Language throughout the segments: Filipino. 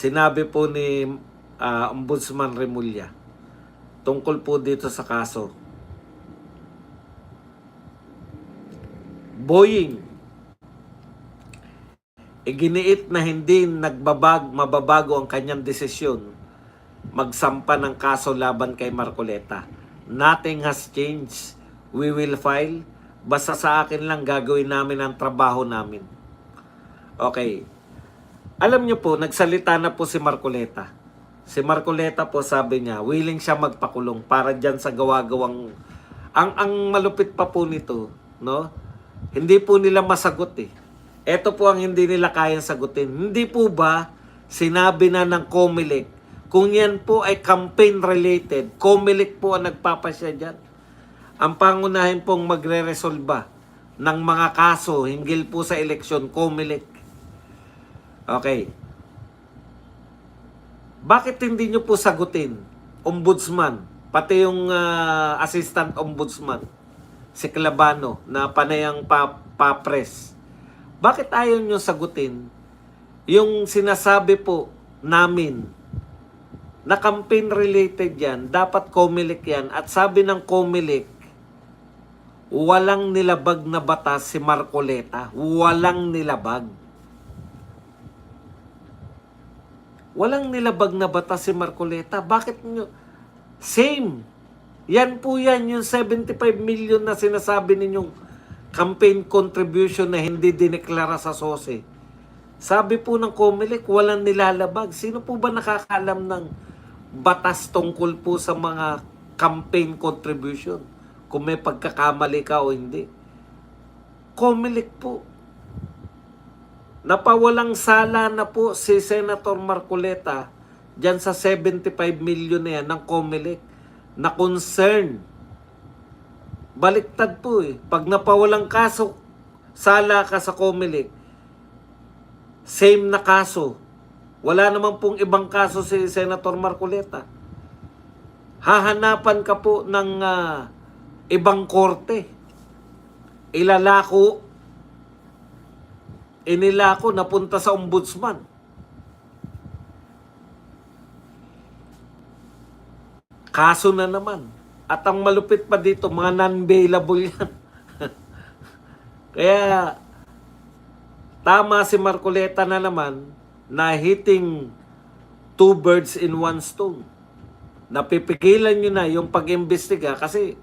Sinabi po ni Ombudsman Remulla tungkol po dito sa kaso. Boying, iginiit na hindi mababago ang kanyang desisyon magsampa ng kaso laban kay Marcoleta. Nothing has changed. We will file. Basta sa akin lang gagawin namin ang trabaho namin. Okay. Alam niyo po, nagsalita na po si Marcoleta. Si Marcoleta po sabi niya, willing siya magpakulong para dyan sa gawa-gawang... Ang malupit pa po nito, no? Hindi po nila masagot eh. Ito po ang hindi nila kayang sagutin. Hindi po ba sinabi na ng COMELEC, kung yan po ay campaign-related, COMELEC po ang nagpapasya dyan. Ang pangunahin pong magre-resolba ng mga kaso hinggil po sa eleksyon, COMELEC. Okay. Bakit hindi nyo po sagutin, Ombudsman, pati yung Assistant Ombudsman, si Clabano, na panayang pa-press? Bakit ayaw nyo sagutin yung sinasabi po namin na campaign-related yan, dapat COMELEC yan, at sabi ng COMELEC, walang nilabag na batas si Marcoleta. Walang nilabag. Walang nilabag na batas si Marcoleta. Bakit nyo? Same. Yan po yan, yung 75 million na sinasabi ninyong campaign contribution na hindi dineklara sa SOSE. Sabi po ng COMELEC, walang nilalabag. Sino po ba nakakaalam ng batas tungkol po sa mga campaign contribution? Kung may pagkakamali ka o hindi. COMELEC po. Napawalang sala na po si Senator Marcoleta dyan sa 75 million na yan ng COMELEC na concern. Baliktad po eh. Pag napawalang kaso, sala ka sa COMELEC, same na kaso. Wala naman pong ibang kaso si Senator Marcoleta. Hahanapan ka po ng ibang korte. Inilako, napunta sa ombudsman. Kaso na naman. At ang malupit pa dito, mga non-bailable yan. Kaya, tama si Marcoleta na naman na hitting two birds in one stone. Napipigilan nyo na yung pag-imbestiga kasi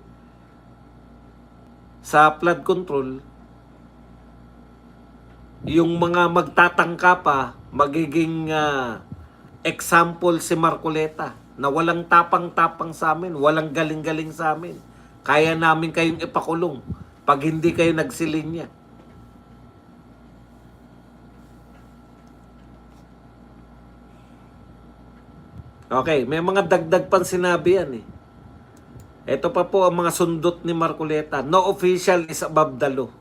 sa flood control, yung mga magtatangka pa, magiging example si Marcoleta na walang tapang-tapang sa amin, walang galing-galing sa amin. Kaya namin kayong ipakulong pag hindi kayo nagsilinya. Okay, may mga dagdag pang sinabi yan eh. Ito pa po ang mga sundot ni Marcoleta. No official is above the law.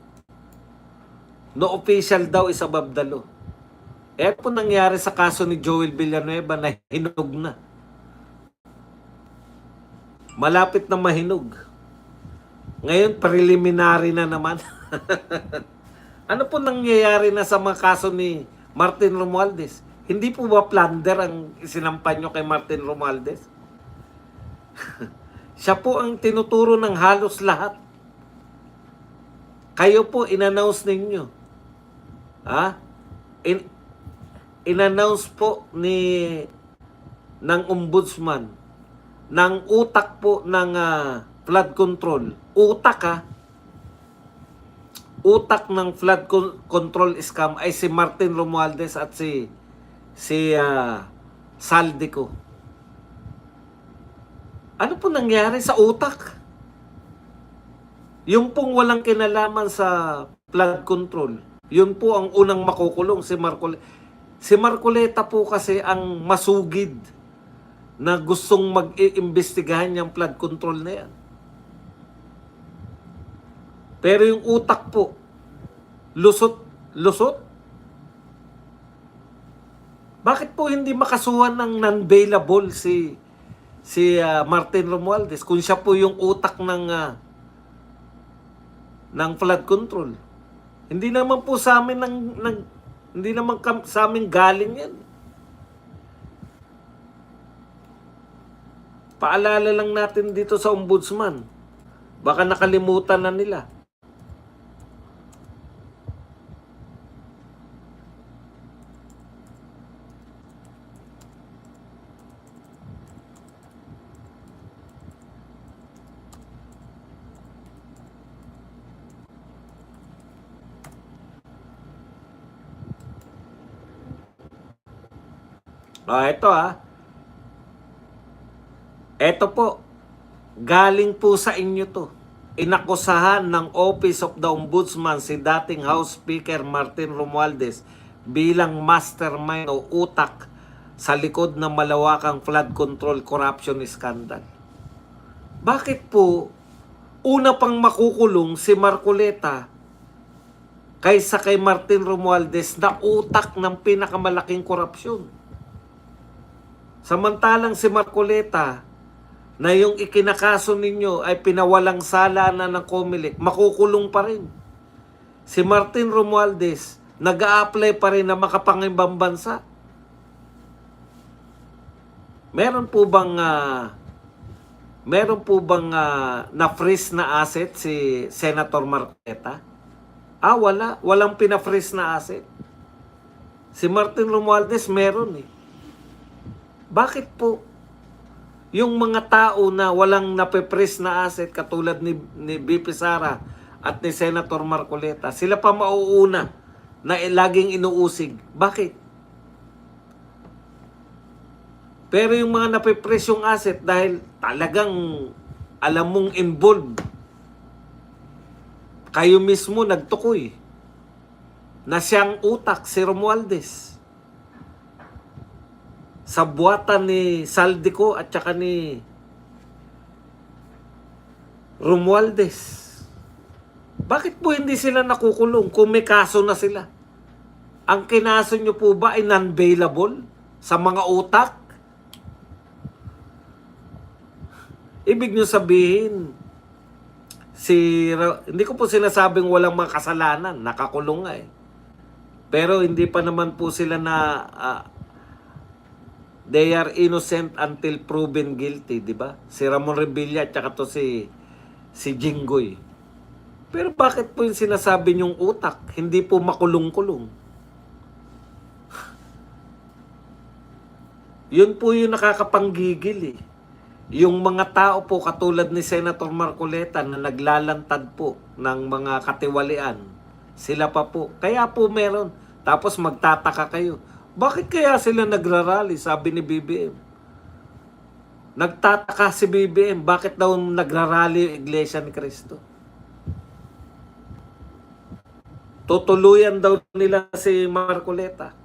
No official daw is above the law. Ito po nangyari sa kaso ni Joel Villanueva na hinog na. Malapit na mahinog. Ngayon, preliminary na naman. Ano po nangyayari na sa mga kaso ni Martin Romualdez? Hindi po ba plunder ang isinampan nyo kay Martin Romualdez? Siya po ang tinuturo ng halos lahat. Kayo po, in-announce ninyo. In-announce po ng ombudsman ng utak po ng flood control. Utak Utak ng flood control scam ay si Martin Romualdez at si Saldico. Ano po nangyari sa utak? Yung pong walang kinalaman sa flood control, yun po ang unang makukulong, si Marcoleta. Si Marcoleta po kasi ang masugid na gustong mag-iimbestigahan yung flood control na yan. Pero yung utak po, lusot. Bakit po hindi makasuhan ng non-bailable si Martin Romualdez kung siya po yung utak ng flood control? Hindi naman po sa amin hindi naman sa amin galing yan. Paalala lang natin dito sa ombudsman. Baka nakalimutan na nila. Ito Ito po, galing po sa inyo to. Inakusahan ng Office of the Ombudsman si dating House Speaker Martin Romualdez bilang mastermind o utak sa likod ng malawakang flood control corruption scandal. Bakit po una pang makukulong si Marcoleta kaysa kay Martin Romualdez na utak ng pinakamalaking korupsyon? Samantalang si Marcoleta na yung ikinakaso ninyo ay pinawalang sala na ng COMELEC, makukulong pa rin. Si Martin Romualdez, nag-a-apply pa rin na makapangibang bansa. Meron po bang na-freeze na asset si Senator Marcoleta? Wala. Walang pina-freeze na asset. Si Martin Romualdez meron eh. Bakit po? Yung mga tao na walang nape-freeze na asset katulad ni BP Sara at ni Senator Marcoleta, sila pa mauuna na laging inuusig. Bakit? Pero yung mga nape-freeze yung asset dahil talagang alam mong involved, kayo mismo nagtukoy na siyang utak si Romualdez sa buwatan ni Saldico at saka ni Romualdez. Bakit po hindi sila nakukulong kung may kaso na sila? Ang kinaso nyo po ba ay non-bailable sa mga utak? Ibig nyo sabihin, hindi ko po sinasabing walang mga kasalanan, nakakulong nga eh. Pero hindi pa naman po sila na they are innocent until proven guilty, di ba? Si Ramon Revilla at saka to si Jinggoy. Pero bakit po yung sinasabi niyong utak, hindi po makulong-kulong? Yun po yung nakakapanggigil eh. Yung mga tao po katulad ni Senator Marcoleta na naglalantad po ng mga katiwalian, sila pa po. Kaya po meron. Tapos magtataka kayo. Bakit kaya sila nagrarally, sabi ni BBM? Nagtataka si BBM, bakit daw nagrarally yung Iglesia ni Cristo? Tutuluyan daw nila si Marcoleta.